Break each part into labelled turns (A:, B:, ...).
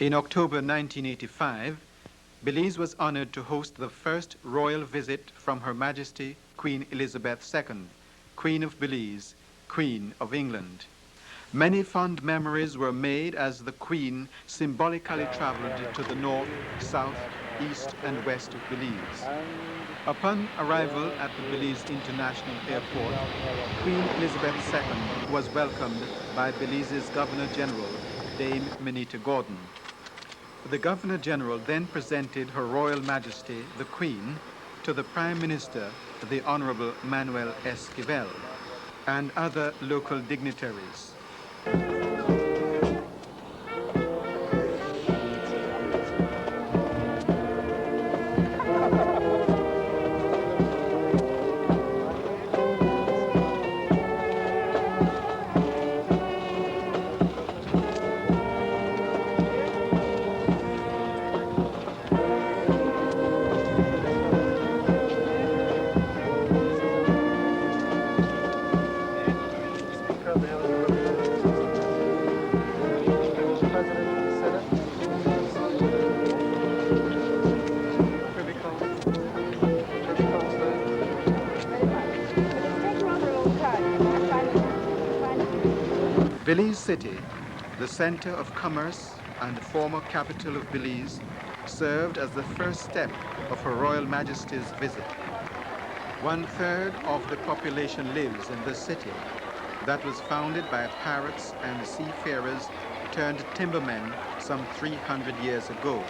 A: In October 1985, Belize was honored to host the first royal visit from Her Majesty Queen Elizabeth II, Queen of Belize, Queen of England. Many fond memories were made as the Queen symbolically traveled to the north, south, east, and west of Belize. Upon arrival at the Belize International Airport, Queen Elizabeth II was welcomed by Belize's Governor-General, Dame Minita Gordon. The Governor-General then presented Her Royal Majesty, the Queen, to the Prime Minister, the Honorable Manuel Esquivel, and other local dignitaries. Belize City, the center of commerce and the former capital of Belize, served as the first step of Her Royal Majesty's visit. 1/3 of the population lives in the city that was founded by pirates and seafarers turned timbermen some 300 years ago.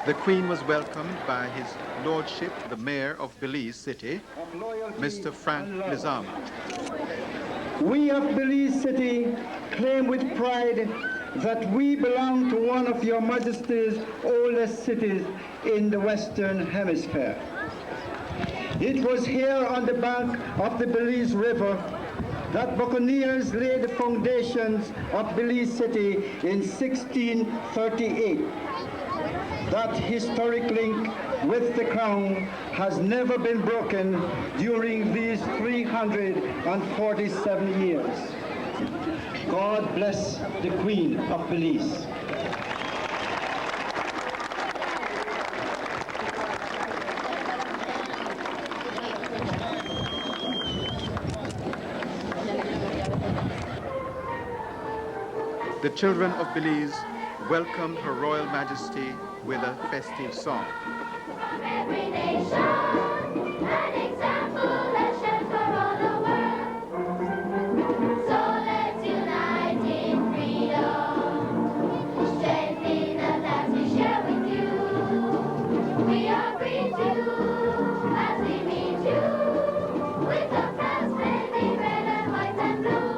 A: The Queen was welcomed by His Lordship, the Mayor of Belize City, Mr. Frank Lizama.
B: We of Belize City claim with pride that we belong to one of Your Majesty's oldest cities in the Western Hemisphere. It was here on the bank of the Belize River that buccaneers laid the foundations of Belize City in 1638. That historic link with the Crown has never been broken during these 347 years. God bless the Queen of Belize.
A: The children of Belize welcomed Her Royal Majesty with a festive song.
C: Every nation, an example that shines for all the world. So let's unite in freedom, strengthening the that we share with you. We are free too, as we meet you, with the flags waving red and white and blue.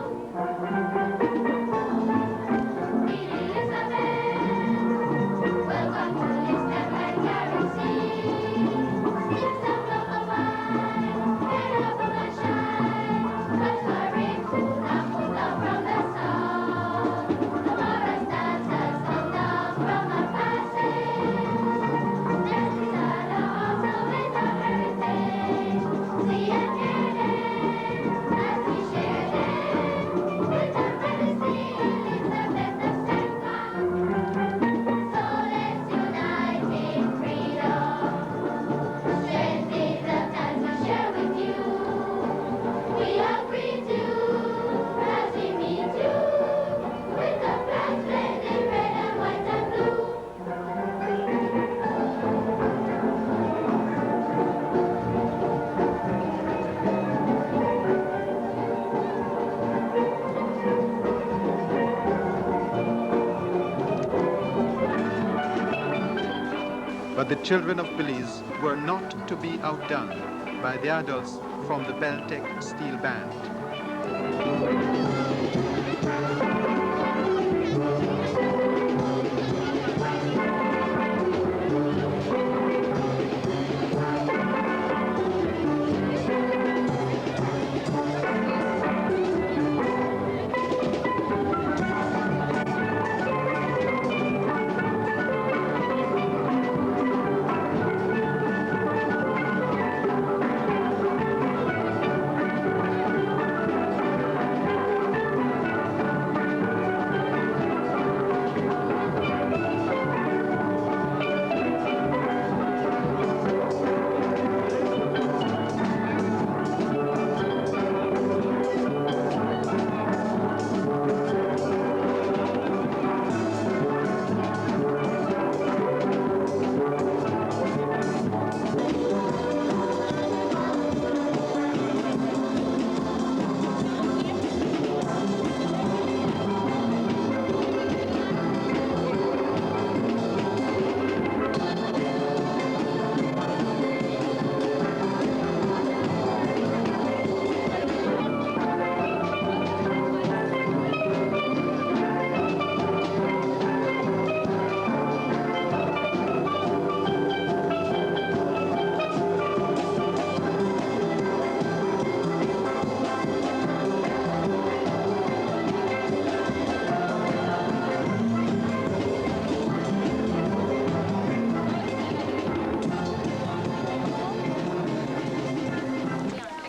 C: Welcome to this step and carry sea.
A: But the children of Belize were not to be outdone by the adults from the Beltec Steel Band.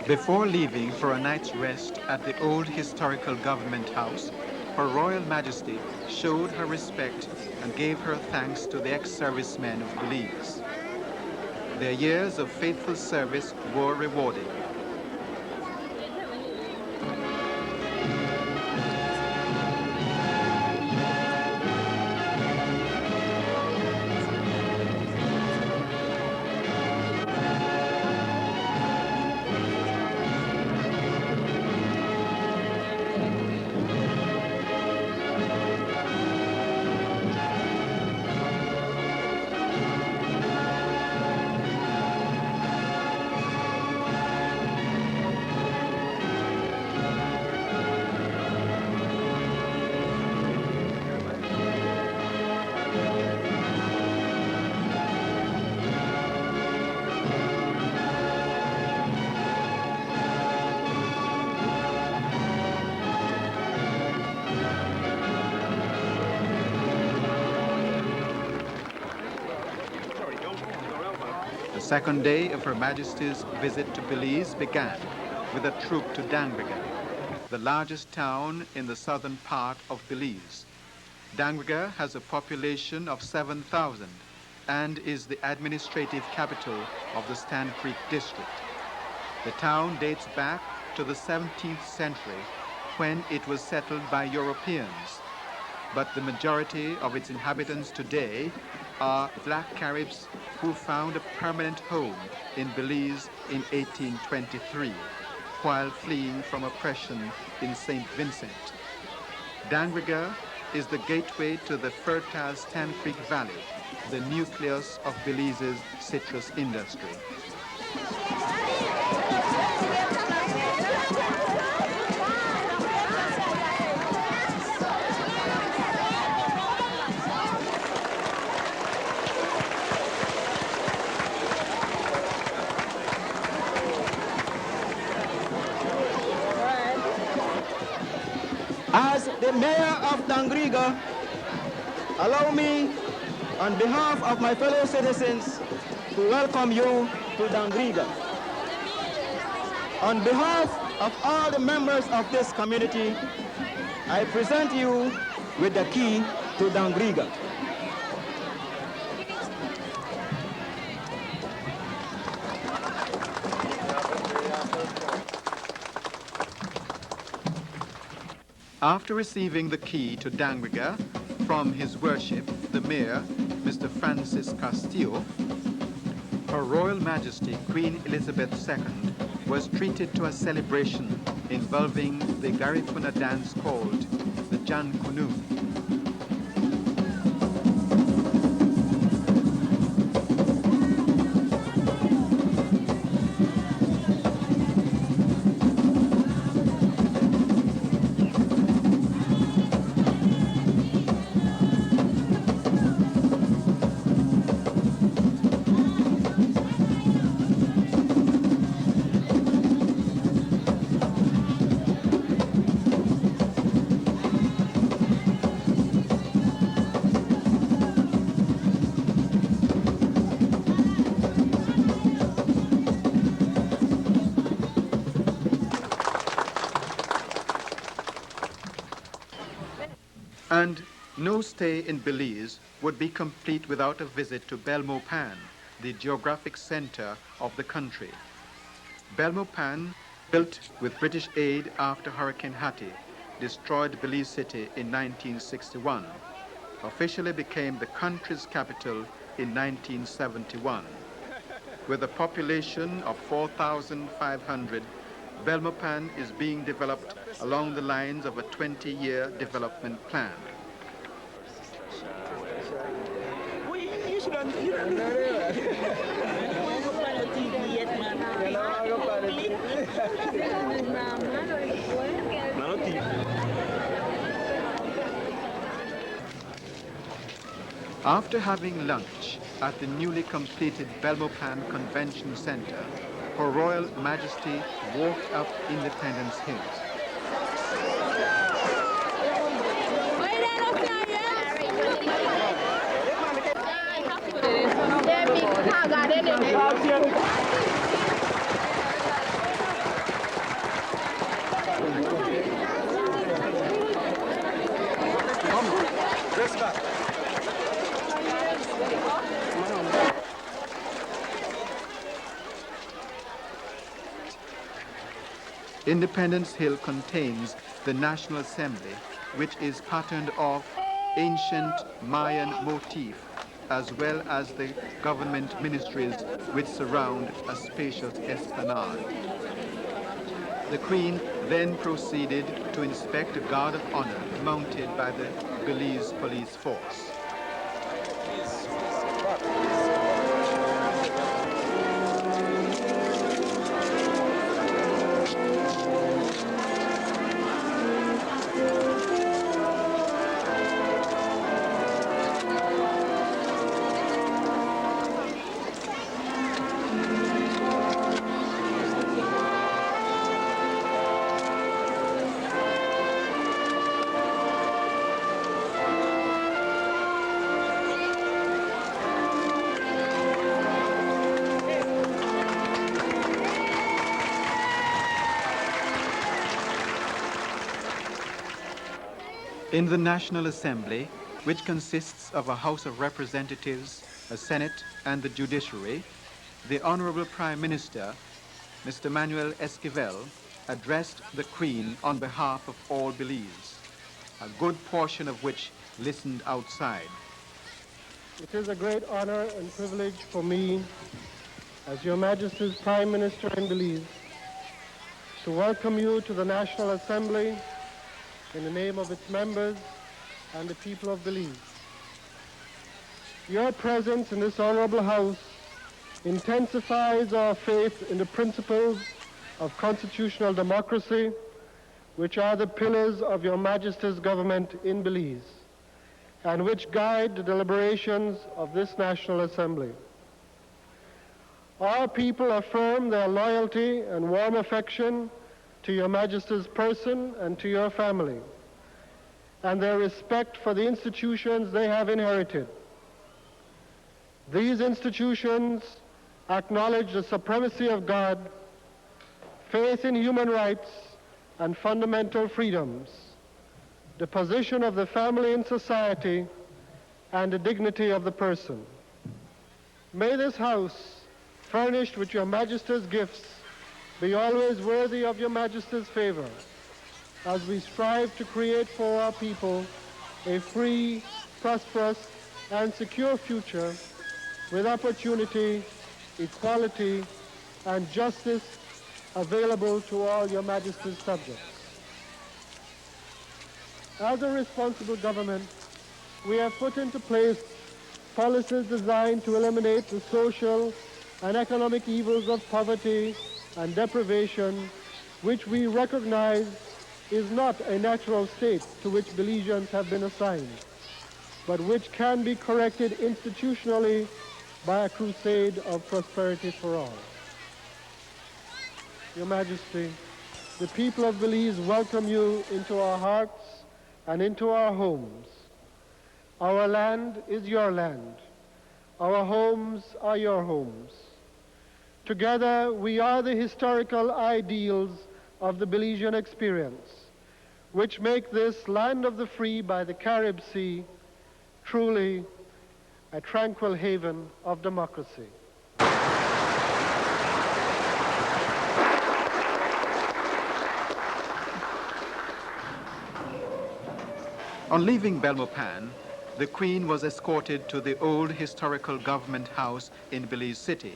A: Before leaving for a night's rest at the old historical government house, Her Royal Majesty showed her respect and gave her thanks to the ex-servicemen of Belize. Their years of faithful service were rewarded. The second day of Her Majesty's visit to Belize began with a troop to Dangriga, the largest town in the southern part of Belize. Dangriga has a population of 7,000 and is the administrative capital of the Stand Creek district. The town dates back to the 17th century when it was settled by Europeans, but the majority of its inhabitants today are Black Caribs who found a permanent home in Belize in 1823 while fleeing from oppression in St. Vincent. Dangriga is the gateway to the fertile Stand Creek Valley, the nucleus of Belize's citrus industry.
D: As the mayor of Dangriga, allow me, on behalf of my fellow citizens, to welcome you to Dangriga. On behalf of all the members of this community, I present you with the key to Dangriga.
A: After receiving the key to Dangriga from His Worship, the Mayor, Mr. Francis Castillo, Her Royal Majesty Queen Elizabeth II was treated to a celebration involving the Garifuna dance called the Jan Kunu. And no stay in Belize would be complete without a visit to Belmopan, the geographic center of the country. Belmopan, built with British aid after Hurricane Hattie, destroyed Belize City in 1961, officially became the country's capital in 1971. With a population of 4,500, Belmopan is being developed along the lines of a 20-year development plan. After having lunch at the newly completed Belmopan Convention Center, Her Royal Majesty walked up Independence Hill. Independence Hill contains the National Assembly, which is patterned off ancient Mayan motif, as well as the government ministries which surround a spacious esplanade. The Queen then proceeded to inspect a guard of honor mounted by the Belize police force. In the National Assembly, which consists of a House of Representatives, a Senate, and the Judiciary, the Honorable Prime Minister, Mr. Manuel Esquivel, addressed the Queen on behalf of all Belize, a good portion of which listened outside.
E: It is a great honor and privilege for me, as Your Majesty's Prime Minister in Belize, to welcome you to the National Assembly in the name of its members and the people of Belize. Your presence in this honorable house intensifies our faith in the principles of constitutional democracy, which are the pillars of Your Majesty's government in Belize, and which guide the deliberations of this National Assembly. Our people affirm their loyalty and warm affection to Your Majesty's person and to your family, and their respect for the institutions they have inherited. These institutions acknowledge the supremacy of God, faith in human rights and fundamental freedoms, the position of the family in society, and the dignity of the person. May this house, furnished with Your Majesty's gifts, be always worthy of Your Majesty's favor, as we strive to create for our people a free, prosperous, and secure future with opportunity, equality, and justice available to all Your Majesty's subjects. As a responsible government, we have put into place policies designed to eliminate the social and economic evils of poverty and deprivation, which we recognize is not a natural state to which Belizeans have been assigned, but which can be corrected institutionally by a crusade of prosperity for all. Your Majesty, the people of Belize welcome you into our hearts and into our homes. Our land is your land. Our homes are your homes. Together, we are the historical ideals of the Belizean experience, which make this land of the free by the Carib Sea truly a tranquil haven of democracy.
A: On leaving Belmopan, the Queen was escorted to the old historical government house in Belize City.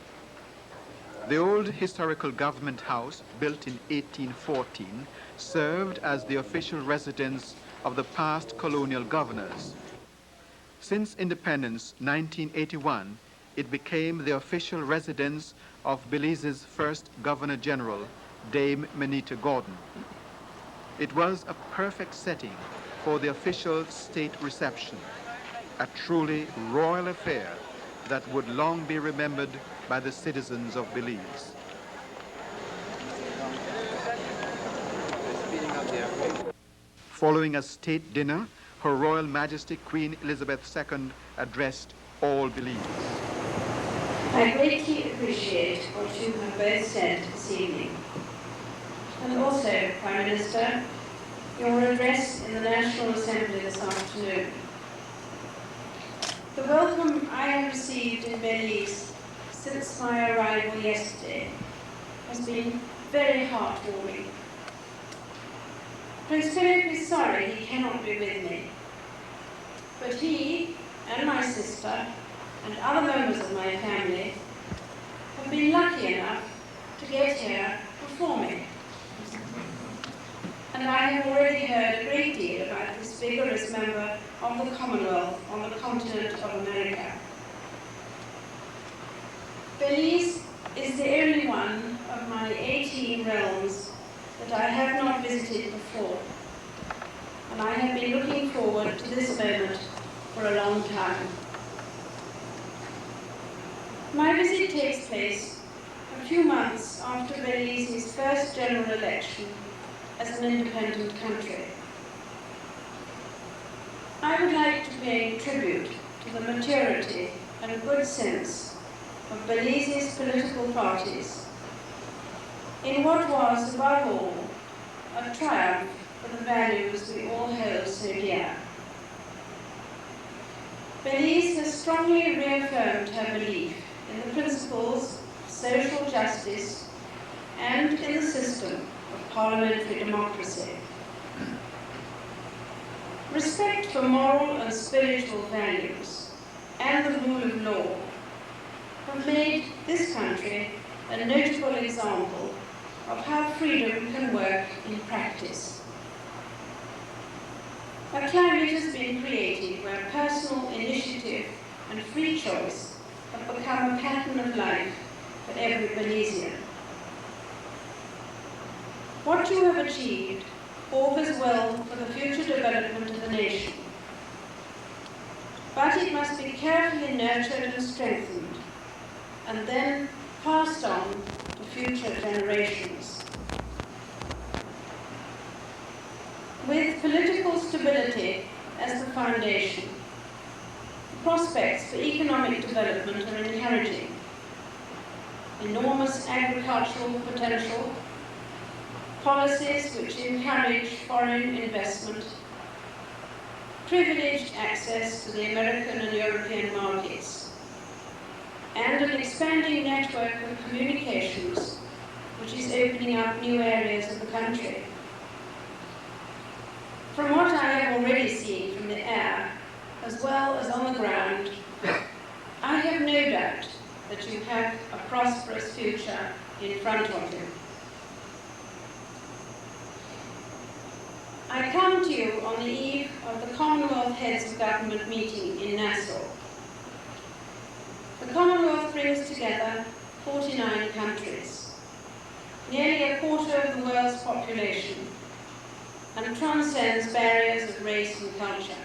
A: The old historical government house, built in 1814, served as the official residence of the past colonial governors. Since independence 1981, it became the official residence of Belize's first Governor General, Dame Menita Gordon. It was a perfect setting for the official state reception, a truly royal affair that would long be remembered by the citizens of Belize. Following a state dinner, Her Royal Majesty Queen Elizabeth II addressed all Belize.
F: I greatly appreciate what you have both said this evening. And also, Prime Minister, your address in the National Assembly this afternoon. The welcome I have received in Belize since my arrival yesterday has been very heartwarming. Prince Philip is sorry he cannot be with me, but he and my sister and other members of my family have been lucky enough to get here before me. And I have already heard a great deal about this vigorous member of the Commonwealth on the continent of America. Belize is the only one of my 18 realms that I have not visited before, and I have been looking forward to this moment for a long time. My visit takes place a few months after Belize's first general election as an independent country. I would like to pay tribute to the maturity and good sense of Belize's political parties in what was, above all, a triumph for the values we all hold so dear. Belize has strongly reaffirmed her belief in the principles of social justice and in the system of parliamentary democracy. Respect for moral and spiritual values and the rule of law have made this country a notable example of how freedom can work in practice. A climate has been created where personal initiative and free choice have become a pattern of life for every Belizean. What you have achieved augurs well for the future development of the nation, but it must be carefully nurtured and strengthened, and then passed on to future generations. With political stability as the foundation, the prospects for economic development are encouraging. Enormous agricultural potential, policies which encourage foreign investment, privileged access to the American and European markets, and an expanding network of communications which is opening up new areas of the country. From what I have already seen from the air, as well as on the ground, I have no doubt that you have a prosperous future in front of you. I come to you on the eve of the Commonwealth Heads of Government meeting in Nassau. The Commonwealth brings together 49 countries, nearly a quarter of the world's population, and transcends barriers of race and culture.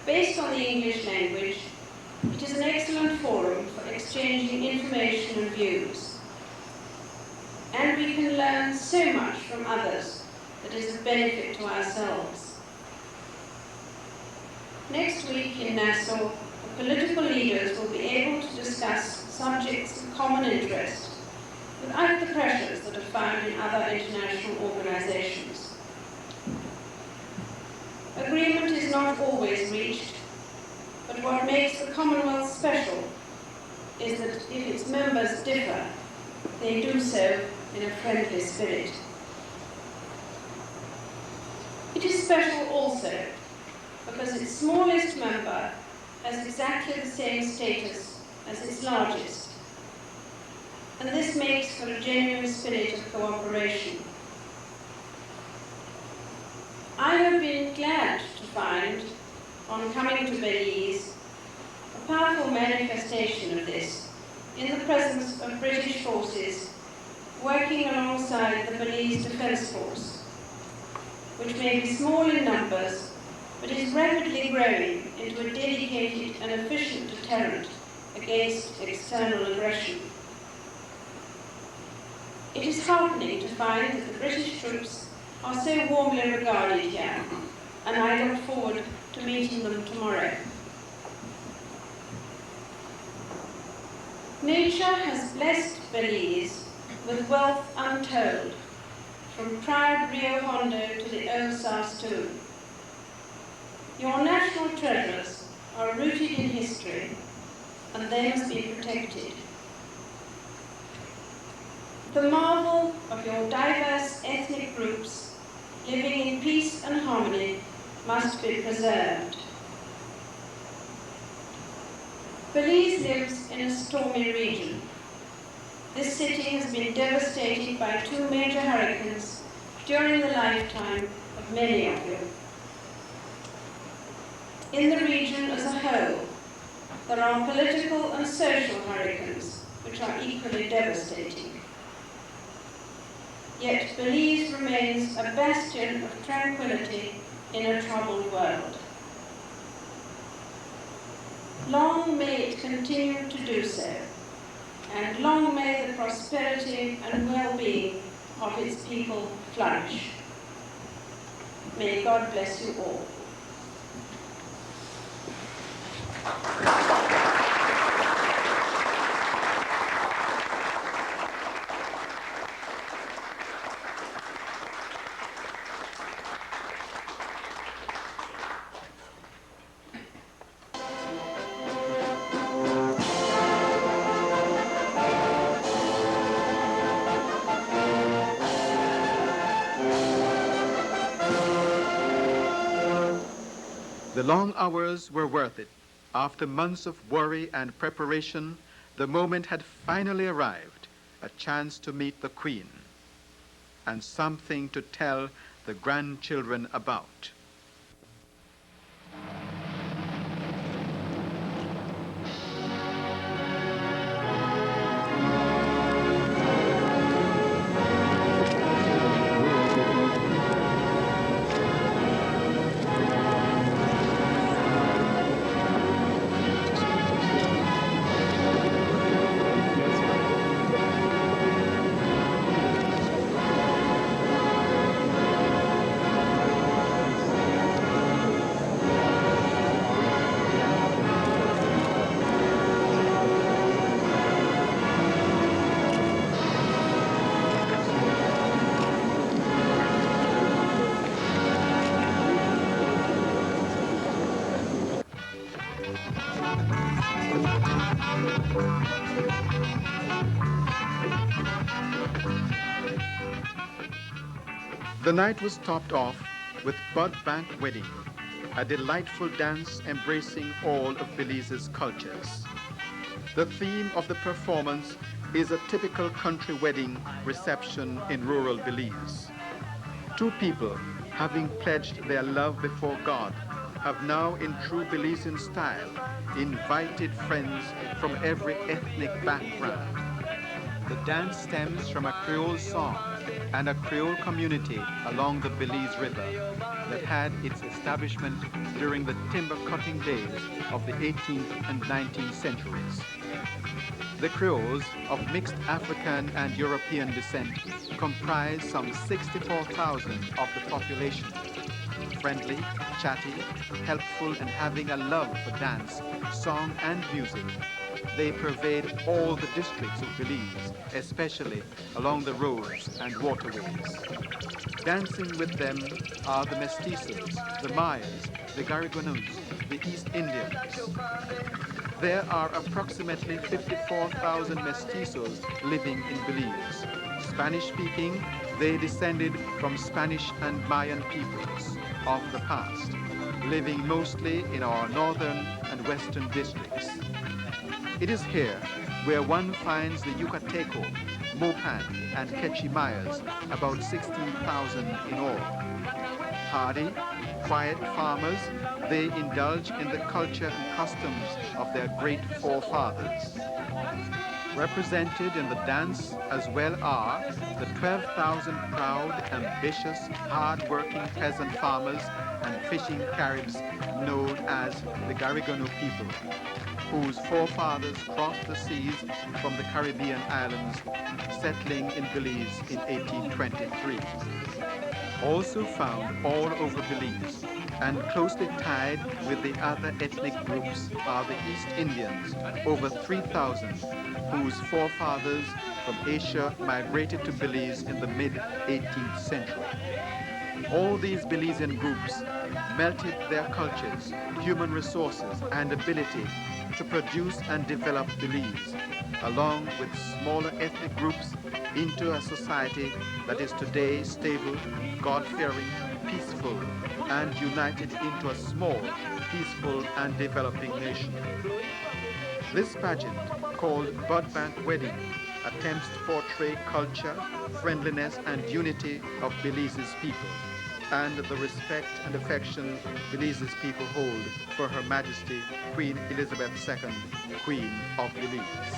F: Based on the English language, it is an excellent forum for exchanging information and views, and we can learn so much from others that is of benefit to ourselves. Next week in Nassau, the political leaders will be able to discuss subjects of common interest without the pressures that are found in other international organizations. Agreement is not always reached, but what makes the Commonwealth special is that if its members differ, they do so in a friendly spirit. It is special also because its smallest member has exactly the same status as its largest, and this makes for a genuine spirit of cooperation. I have been glad to find, on coming to Belize, a powerful manifestation of this in the presence of British forces working alongside the Belize Defence Force, which may be small in numbers, but is rapidly growing into a dedicated and efficient deterrent against external aggression. It is heartening to find that the British troops are so warmly regarded here, and I look forward to meeting them tomorrow. Nature has blessed Belize with wealth untold, from proud Rio Hondo to the Osas tomb. Your national treasures are rooted in history, and they must be protected. The marvel of your diverse ethnic groups living in peace and harmony must be preserved. Belize lives in a stormy region. This city has been devastated by 2 major hurricanes during the lifetime of many of you. In the region as a whole, there are political and social hurricanes which are equally devastating. Yet Belize remains a bastion of tranquility in a troubled world. Long may it continue to do so, and long may the prosperity and well-being of its people flourish. May God bless you all.
A: The long hours were worth it. After months of worry and preparation, the moment had finally arrived, a chance to meet the Queen, and something to tell the grandchildren about. The night was topped off with Bud Bank Wedding, a delightful dance embracing all of Belize's cultures. The theme of the performance is a typical country wedding reception in rural Belize. 2 people, having pledged their love before God, have now, in true Belizean style, invited friends from every ethnic background. The dance stems from a Creole song and a Creole community along the Belize River that had its establishment during the timber cutting days of the 18th and 19th centuries. The Creoles, of mixed African and European descent, comprise some 64,000 of the population. Friendly, chatty, helpful, and having a love for dance, song, and music, They pervade all the districts of Belize, especially along the roads and waterways. Dancing with them are the mestizos, the Mayas, the Gariguanus, the East Indians. There are approximately 54,000 mestizos living in Belize. Spanish-speaking, they descended from Spanish and Mayan peoples of the past, living mostly in our northern and western districts. It is here where one finds the Yucateco, Mopan, and Quechua Mayas, about 16,000 in all. Hardy, quiet farmers, they indulge in the culture and customs of their great forefathers. Represented in the dance as well are the 12,000 proud, ambitious, hard-working peasant farmers and fishing Caribs known as the Garigano people, whose forefathers crossed the seas from the Caribbean islands, settling in Belize in 1823. Also found all over Belize and closely tied with the other ethnic groups are the East Indians, over 3,000, whose forefathers from Asia migrated to Belize in the mid-18th century. All these Belizean groups melted their cultures, human resources, and ability to produce and develop Belize, along with smaller ethnic groups, into a society that is today stable, God-fearing, peaceful, and united into a small, peaceful, and developing nation. This pageant, called Bud Bank Wedding, attempts to portray culture, friendliness, and unity of Belize's people, and the respect and affection Belize's people hold for Her Majesty Queen Elizabeth II, Queen of Belize.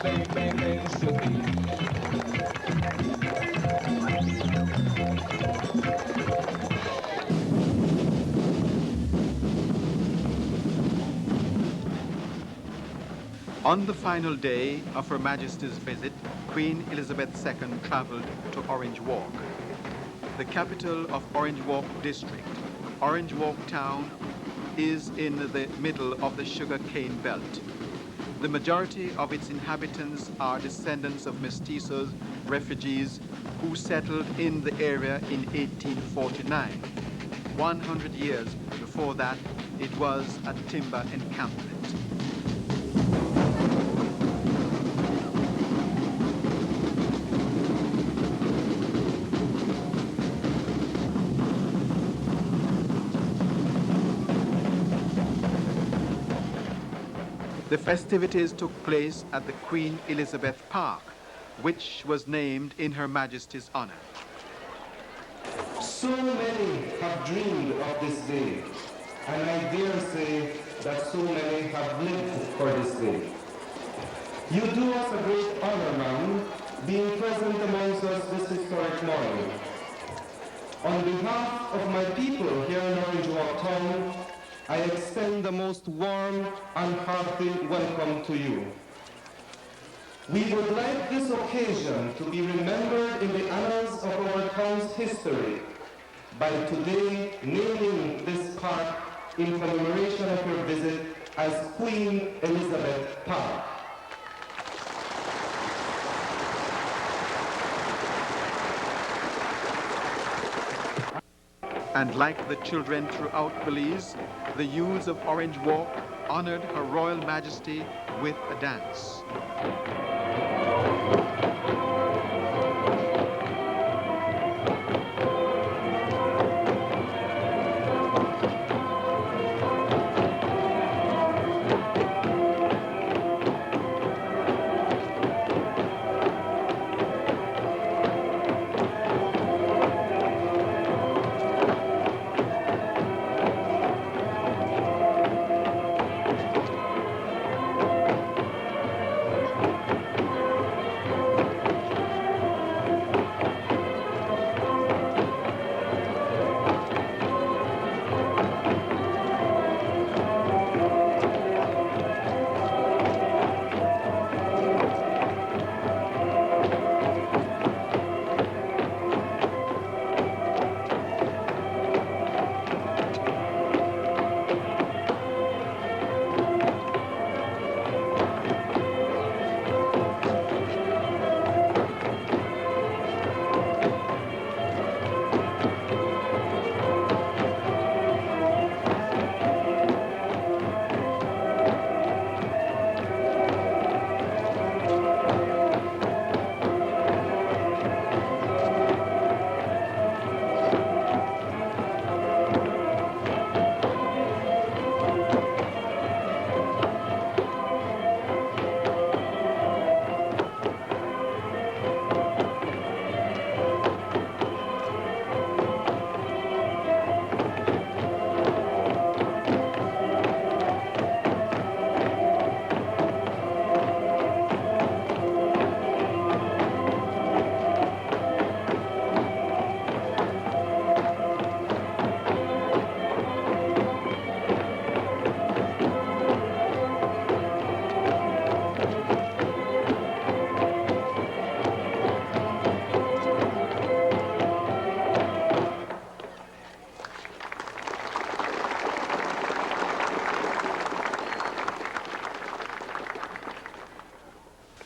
G: bang, bang, bang should be.
A: On the final day of Her Majesty's visit, Queen Elizabeth II traveled to Orange Walk, the capital of Orange Walk District. Orange Walk town is in the middle of the sugar cane belt. The majority of its inhabitants are descendants of mestizos, refugees, who settled in the area in 1849. 100 years before that, it was a timber encampment. The festivities took place at the Queen Elizabeth Park, which was named in Her Majesty's honor.
H: So many have dreamed of this day, and I dare say that so many have lived for this day. You do us a great honor, ma'am, being present amongst us this historic morning. On behalf of my people here in Orange Walk Town, I extend the most warm and hearty welcome to you. We would like this occasion to be remembered in the annals of our town's history by today naming this park in commemoration of your visit as Queen Elizabeth Park.
A: And like the children throughout Belize, the youths of Orange Walk honored Her Royal Majesty with a dance.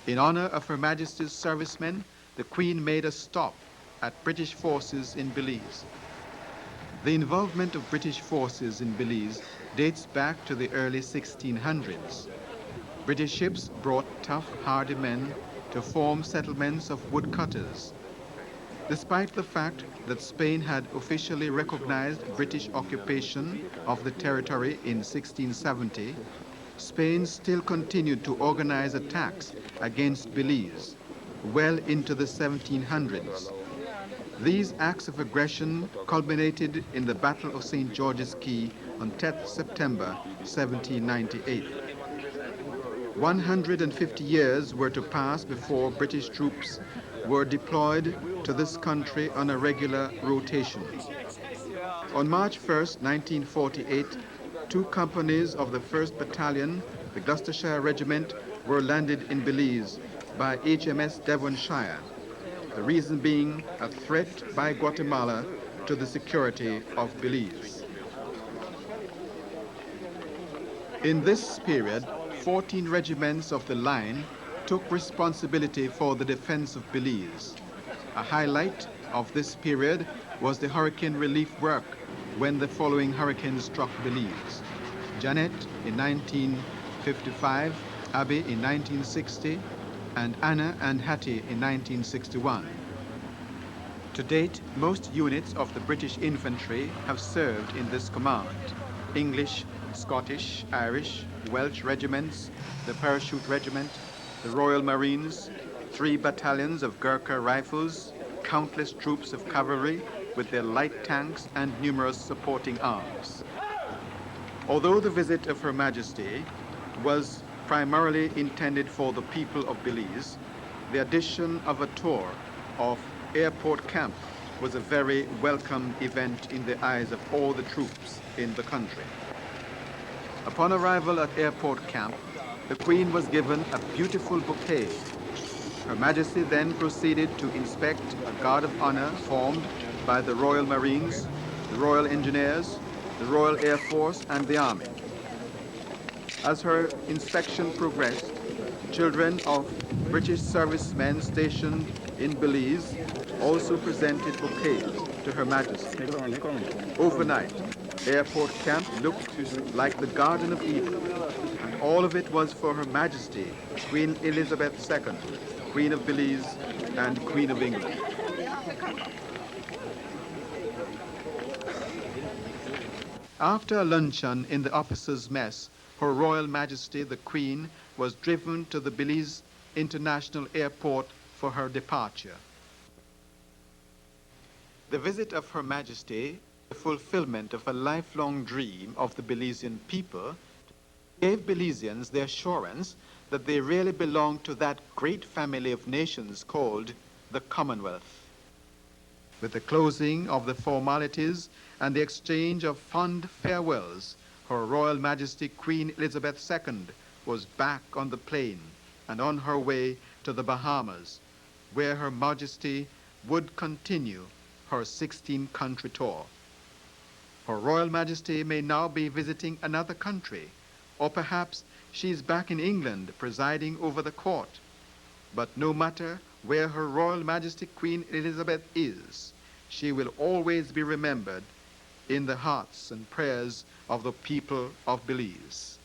A: In honor of Her Majesty's servicemen, the Queen made a stop at British forces in Belize. The involvement of British forces in Belize dates back to the early 1600s. British ships brought tough, hardy men to form settlements of woodcutters. Despite the fact that Spain had officially recognized British occupation of the territory in 1670, Spain still continued to organize attacks against Belize well into the 1700s. These acts of aggression culminated in the Battle of St. George's Key on 10th September 1798. 150 years were to pass before British troops were deployed to this country on a regular rotation. On March 1st, 1948, 2 companies of the 1st Battalion, the Gloucestershire Regiment, were landed in Belize by HMS Devonshire, the reason being a threat by Guatemala to the security of Belize. In this period, 14 regiments of the line took responsibility for the defense of Belize. A highlight of this period was the hurricane relief work when the following hurricanes struck Belize: Janet in 1955, Abby in 1960, and Anna and Hattie in 1961. To date, most units of the British infantry have served in this command: English, Scottish, Irish, Welsh regiments, the Parachute Regiment, the Royal Marines, 3 battalions of Gurkha Rifles, countless troops of cavalry with their light tanks and numerous supporting arms. Although the visit of Her Majesty was primarily intended for the people of Belize, the addition of a tour of Airport Camp was a very welcome event in the eyes of all the troops in the country. Upon arrival at Airport Camp, the Queen was given a beautiful bouquet. Her Majesty then proceeded to inspect a guard of honor formed by the Royal Marines, the Royal Engineers, the Royal Air Force, and the Army. As her inspection progressed, children of British servicemen stationed in Belize also presented bouquets to Her Majesty. Overnight, Airport Camp looked like the Garden of Eden, and all of it was for Her Majesty, Queen Elizabeth II, Queen of Belize and Queen of England. After a luncheon in the officers' mess, Her Royal Majesty the Queen was driven to the Belize International Airport for her departure. The visit of Her Majesty, the fulfillment of a lifelong dream of the Belizean people, gave Belizeans the assurance that they really belonged to that great family of nations called the Commonwealth. With the closing of the formalities and the exchange of fond farewells, Her Royal Majesty Queen Elizabeth II was back on the plane and on her way to the Bahamas, where Her Majesty would continue her 16-country tour. Her Royal Majesty may now be visiting another country, or perhaps she's back in England presiding over the court. But no matter where Her Royal Majesty Queen Elizabeth is, she will always be remembered in the hearts and prayers of the people of Belize.